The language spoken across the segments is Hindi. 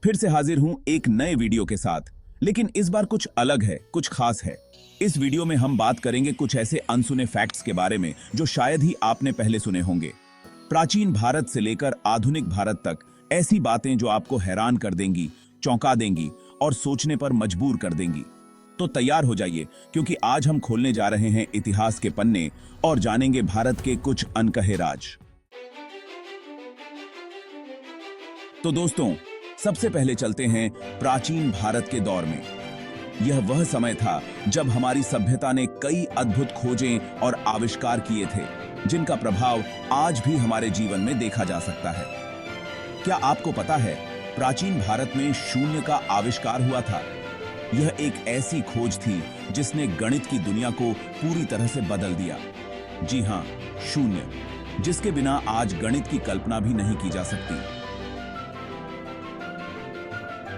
फिर से हाजिर हूं एक नए वीडियो के साथ, लेकिन इस बार कुछ अलग है, कुछ खास है। इस वीडियो में हम बात करेंगे कुछ ऐसे अनसुने फैक्ट्स के बारे में जो शायद ही आपने पहले सुने होंगे। प्राचीन भारत से लेकर आधुनिक भारत तक ऐसी बातें जो आपको हैरान कर देंगी, चौंका देंगी और सोचने पर मजबूर कर देंगी। तो तैयार हो जाइए, क्योंकि आज हम खोलने जा रहे हैं इतिहास के पन्ने और जानेंगे भारत के कुछ अनकहे राज। तो दोस्तों, सबसे पहले चलते हैं प्राचीन भारत के दौर में। यह वह समय था जब हमारी सभ्यता ने कई अद्भुत खोजें और आविष्कार किए थे, जिनका प्रभाव आज भी हमारे जीवन में देखा जा सकता है। क्या आपको पता है, प्राचीन भारत में शून्य का आविष्कार हुआ था। यह एक ऐसी खोज थी जिसने गणित की दुनिया को पूरी तरह से बदल दिया। जी हां, शून्य, जिसके बिना आज गणित की कल्पना भी नहीं की जा सकती।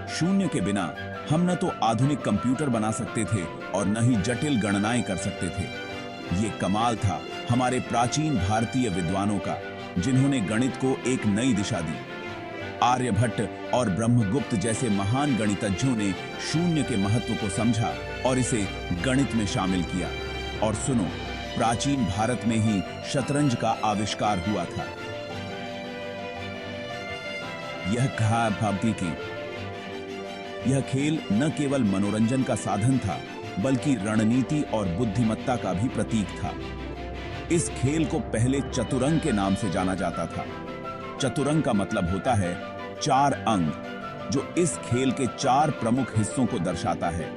शून्य के बिना हम न तो आधुनिक कंप्यूटर बना सकते थे और न ही जटिल गणनाएं कर सकते थे। ये कमाल था हमारे प्राचीन भारतीय विद्वानों का, जिन्होंने गणित को एक नई दिशा दी। आर्यभट्ट और ब्रह्मगुप्त जैसे महान गणितज्ञों ने शून्य के महत्व को समझा और इसे गणित में शामिल किया। और सुनो, प्राचीन भारत में ही शतरंज का आविष्कार हुआ था। यह कहा भावती की यह खेल न केवल मनोरंजन का साधन था, बल्कि रणनीति और बुद्धिमत्ता का भी प्रतीक था। इस खेल को पहले चतुरंग के नाम से जाना जाता था। चतुरंग का मतलब होता है 4 अंग, जो इस खेल के 4 प्रमुख हिस्सों को दर्शाता है: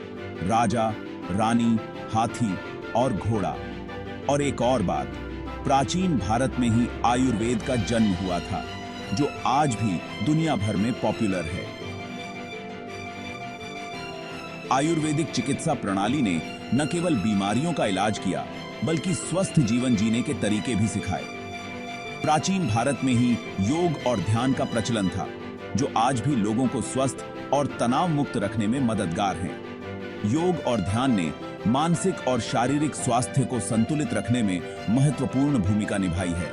राजा, रानी, हाथी और घोड़ा। और एक और बात, प्राचीन भारत में ही आयुर्वेद का जन्म हुआ था, जो आज भी दुनिया भर में पॉपुलर है। आयुर्वेदिक चिकित्सा प्रणाली ने न केवल बीमारियों का इलाज किया, बल्कि स्वस्थ जीवन जीने के तरीके भी सिखाए। प्राचीन भारत में ही योग और ध्यान का प्रचलन था, जो आज भी लोगों को स्वस्थ और तनाव मुक्त रखने में मददगार हैं। योग और ध्यान ने मानसिक और शारीरिक स्वास्थ्य को संतुलित रखने में महत्वपूर्ण भूमिका निभाई है।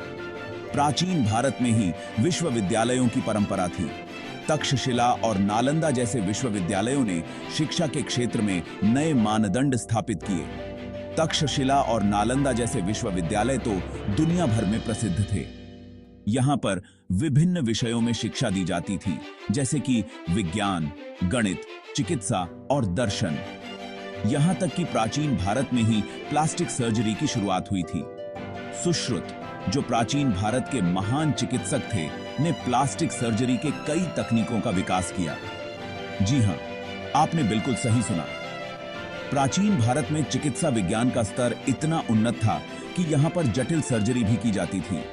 प्राचीन भारत में ही विश्वविद्यालयों की परंपरा थी। तक्षशिला और नालंदा जैसे विश्वविद्यालयों ने शिक्षा के क्षेत्र में नए मानदंड स्थापित किए। तक्षशिला और नालंदा जैसे विश्वविद्यालय तो दुनिया भर में प्रसिद्ध थे। यहां पर विभिन्न विषयों में शिक्षा दी जाती थी, जैसे कि विज्ञान, गणित, चिकित्सा और दर्शन। यहां तक कि प्राचीन भारत में ही प्लास्टिक सर्जरी की शुरुआत हुई थी। सुश्रुत, जो प्राचीन भारत के महान चिकित्सक थे, ने प्लास्टिक सर्जरी के कई तकनीकों का विकास किया। जी हां, आपने बिल्कुल सही सुना। प्राचीन भारत में चिकित्सा विज्ञान का स्तर इतना उन्नत था कि यहां पर जटिल सर्जरी भी की जाती थी।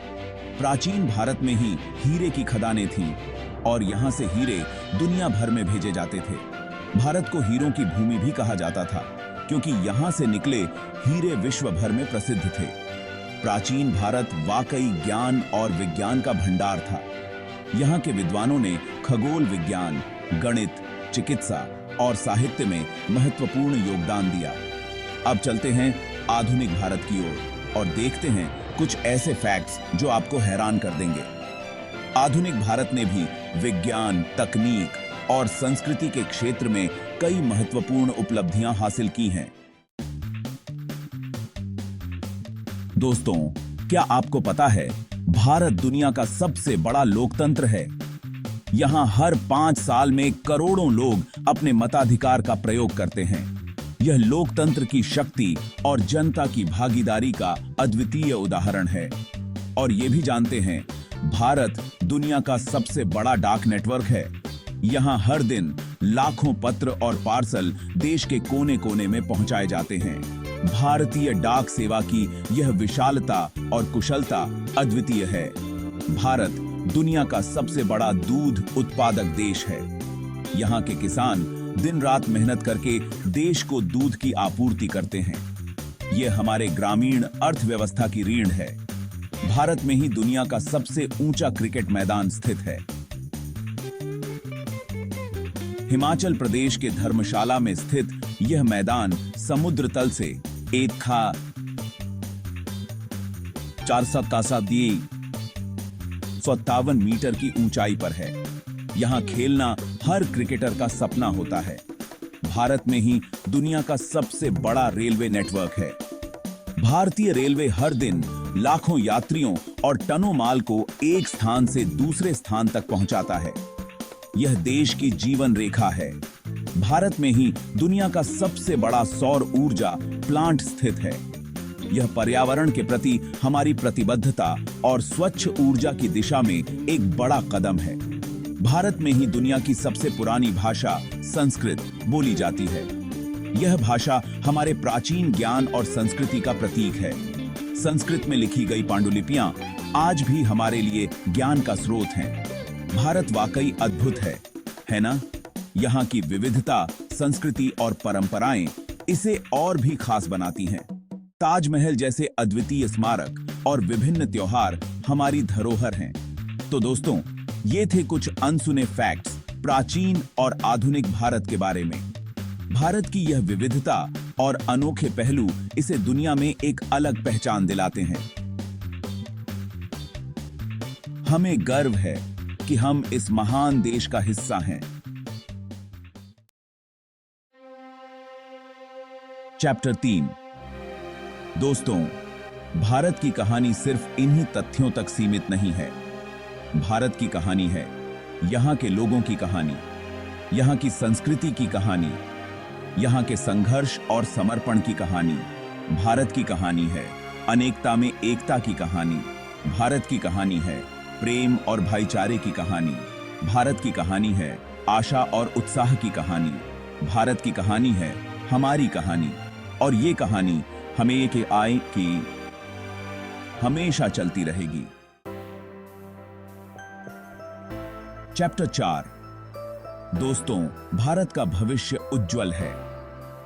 प्राचीन भारत में ही हीरे की खदानें थीं और यहां से हीरे दुनिया भर में भेजे जाते थे। भारत को हीरों की भूमि भी कहा जाता था, क्योंकि यहां से निकले हीरे विश्व भर में प्रसिद्ध थे। प्राचीन भारत वाकई ज्ञान और विज्ञान का भंडार था। यहाँ के विद्वानों ने खगोल विज्ञान, गणित, चिकित्सा और साहित्य में महत्वपूर्ण योगदान दिया। अब चलते हैं आधुनिक भारत की ओर और देखते हैं कुछ ऐसे फैक्ट्स जो आपको हैरान कर देंगे। आधुनिक भारत ने भी विज्ञान, तकनीक और संस्कृति के क्षेत्र में कई महत्वपूर्ण उपलब्धियां हासिल की हैं। दोस्तों, क्या आपको पता है, भारत दुनिया का सबसे बड़ा लोकतंत्र है। यहां हर 5 साल में करोड़ों लोग अपने मताधिकार का प्रयोग करते हैं। यह लोकतंत्र की शक्ति और जनता की भागीदारी का अद्वितीय उदाहरण है। और ये भी जानते हैं, भारत दुनिया का सबसे बड़ा डाक नेटवर्क है। यहां हर दिन लाखों पत्र और पार्सल देश के कोने कोने में पहुंचाए जाते हैं। भारतीय डाक सेवा की यह विशालता और कुशलता अद्वितीय है। भारत दुनिया का सबसे बड़ा दूध उत्पादक देश है। यहाँ के किसान दिन रात मेहनत करके देश को दूध की आपूर्ति करते हैं। यह हमारे ग्रामीण अर्थव्यवस्था की रीढ़ है। भारत में ही दुनिया का सबसे ऊंचा क्रिकेट मैदान स्थित है। हिमाचल प्रदेश के धर्मशाला में स्थित यह मैदान समुद्र तल से 457 मीटर की ऊंचाई पर है। यहाँ खेलना हर क्रिकेटर का सपना होता है। भारत में ही दुनिया का सबसे बड़ा रेलवे नेटवर्क है। भारतीय रेलवे हर दिन लाखों यात्रियों और टनों माल को एक स्थान से दूसरे स्थान तक पहुंचाता है। यह देश की जीवन रेखा है। भारत में ही दुनिया का सबसे बड़ा सौर ऊर्जा प्लांट स्थित है। यह पर्यावरण के प्रति हमारी प्रतिबद्धता और स्वच्छ ऊर्जा की दिशा में एक बड़ा कदम है। भारत में ही दुनिया की सबसे पुरानी भाषा संस्कृत बोली जाती है। यह भाषा हमारे प्राचीन ज्ञान और संस्कृति का प्रतीक है। संस्कृत में लिखी गई पांडुलिपियां आज भी हमारे लिए ज्ञान का स्रोत हैं। भारत वाकई अद्भुत है ना? यहाँ की विविधता, संस्कृति और परंपराएं इसे और भी खास बनाती हैं। ताजमहल जैसे अद्वितीय स्मारक और विभिन्न त्योहार हमारी धरोहर हैं। तो दोस्तों, ये थे कुछ अनसुने फैक्ट्स प्राचीन और आधुनिक भारत के बारे में। भारत की यह विविधता और अनोखे पहलू इसे दुनिया में एक अलग पहचान दिलाते हैं। हमें गर्व है कि हम इस महान देश का हिस्सा हैं। चैप्टर 3। दोस्तों, भारत की कहानी सिर्फ इन्हीं तथ्यों तक सीमित नहीं है। भारत की कहानी है यहाँ के लोगों की कहानी, यहाँ की संस्कृति की कहानी, यहाँ के संघर्ष और समर्पण की कहानी। भारत की कहानी है अनेकता में एकता की कहानी। भारत की कहानी है प्रेम और भाईचारे की कहानी। भारत की कहानी है आशा और उत्साह की कहानी। भारत की कहानी है हमारी कहानी, और ये कहानी हमें के आए कि हमेशा चलती रहेगी। चैप्टर 4। दोस्तों, भारत का भविष्य उज्जवल है।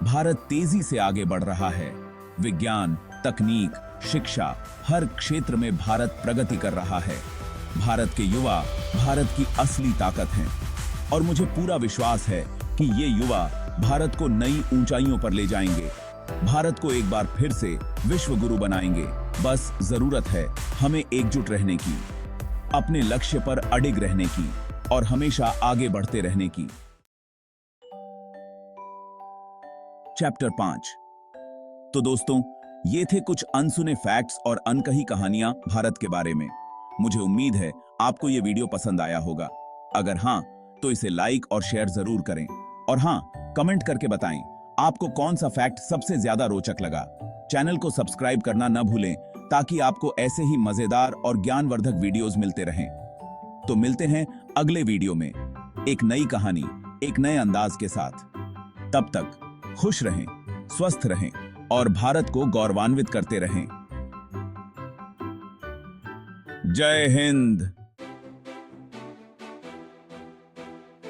भारत तेजी से आगे बढ़ रहा है। विज्ञान, तकनीक, शिक्षा, हर क्षेत्र में भारत प्रगति कर रहा है। भारत के युवा भारत की असली ताकत हैं, और मुझे पूरा विश्वास है कि ये युवा भारत को नई ऊंचाइयों पर ले जाएंगे। भारत को एक बार फिर से विश्व गुरु बनाएंगे। बस जरूरत है हमें एकजुट रहने की, अपने लक्ष्य पर अडिग रहने की और हमेशा आगे बढ़ते रहने की। चैप्टर 5। तो दोस्तों, ये थे कुछ अनसुने फैक्ट्स और अनकही कहानियां भारत के बारे में। मुझे उम्मीद है आपको ये वीडियो पसंद आया होगा। अगर हाँ, तो इसे लाइक और शेयर जरूर करें, और हाँ, कमेंट करके बताएं आपको कौन सा फैक्ट सबसे ज्यादा रोचक लगा। चैनल को सब्सक्राइब करना न भूलें ताकि आपको ऐसे ही मजेदार और ज्ञानवर्धक वीडियोस मिलते रहें। तो मिलते हैं अगले वीडियो में एक नई कहानी, एक नए अंदाज के साथ। तब तक खुश रहें, स्वस्थ रहें और भारत को गौरवान्वित करते रहें। जय हिंद।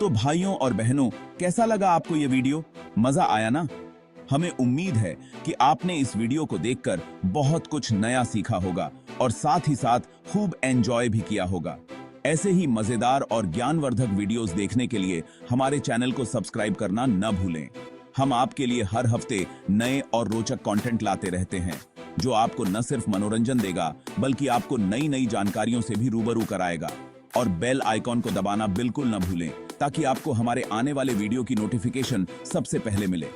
तो भाइयों और बहनों, कैसा लगा आपको ये वीडियो? मजा आया ना? हमें उम्मीद है कि आपने इस वीडियो को देखकर बहुत कुछ नया सीखा होगा और साथ ही साथ खूब एंजॉय भी किया होगा। ऐसे ही मजेदार और ज्ञानवर्धक वीडियोस देखने के लिए हमारे चैनल को सब्सक्राइब करना न भूलें। हम आपके लिए हर हफ्ते नए और रोचक कंटेंट लाते रहते हैं, जो आपको न सिर्फ मनोरंजन देगा बल्कि आपको नई नई जानकारियों से भी रूबरू कराएगा। और बेल आइकॉन को दबाना बिल्कुल न भूलें ताकि आपको हमारे आने वाले वीडियो की नोटिफिकेशन सबसे पहले मिले।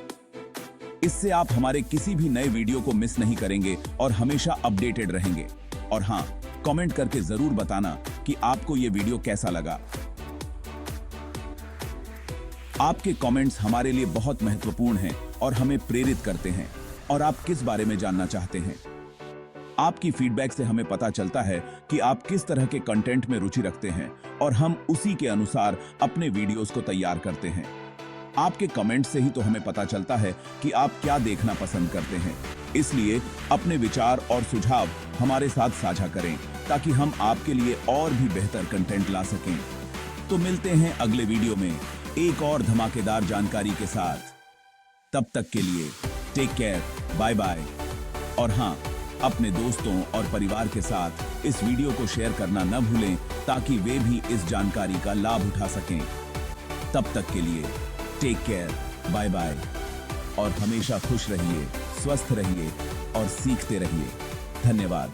इससे आप हमारे किसी भी नए वीडियो को मिस नहीं करेंगे और हमेशा अपडेटेड रहेंगे। और हाँ, कमेंट करके जरूर बताना कि आपको ये वीडियो कैसा लगा। आपके कमेंट्स हमारे लिए बहुत महत्वपूर्ण हैं और हमें प्रेरित करते हैं। और आप किस बारे में जानना चाहते हैं? आपकी फीडबैक से हमें पता चलता है कि आप किस तरह के कंटेंट में रुचि रखते हैं और हम उसी के अनुसार अपने वीडियोस को तैयार करते हैं। आपके कमेंट से ही तो हमें पता चलता है कि आप क्या देखना पसंद करते हैं। इसलिए अपने विचार और सुझाव हमारे साथ साझा करें ताकि हम आपके लिए और भी बेहतर कंटेंट ला सकें। तो मिलते हैं अगले वीडियो में एक और धमाकेदार जानकारी के साथ। तब तक के लिए टेक केयर, बाय बाय। और हाँ, अपने दोस्तों और परिवार के साथ इस वीडियो को शेयर करना न भूलें ताकि वे भी इस जानकारी का लाभ उठा सकें। तब तक के लिए टेक केयर, बाय बाय, और हमेशा खुश रहिए, स्वस्थ रहिए और सीखते रहिए। धन्यवाद।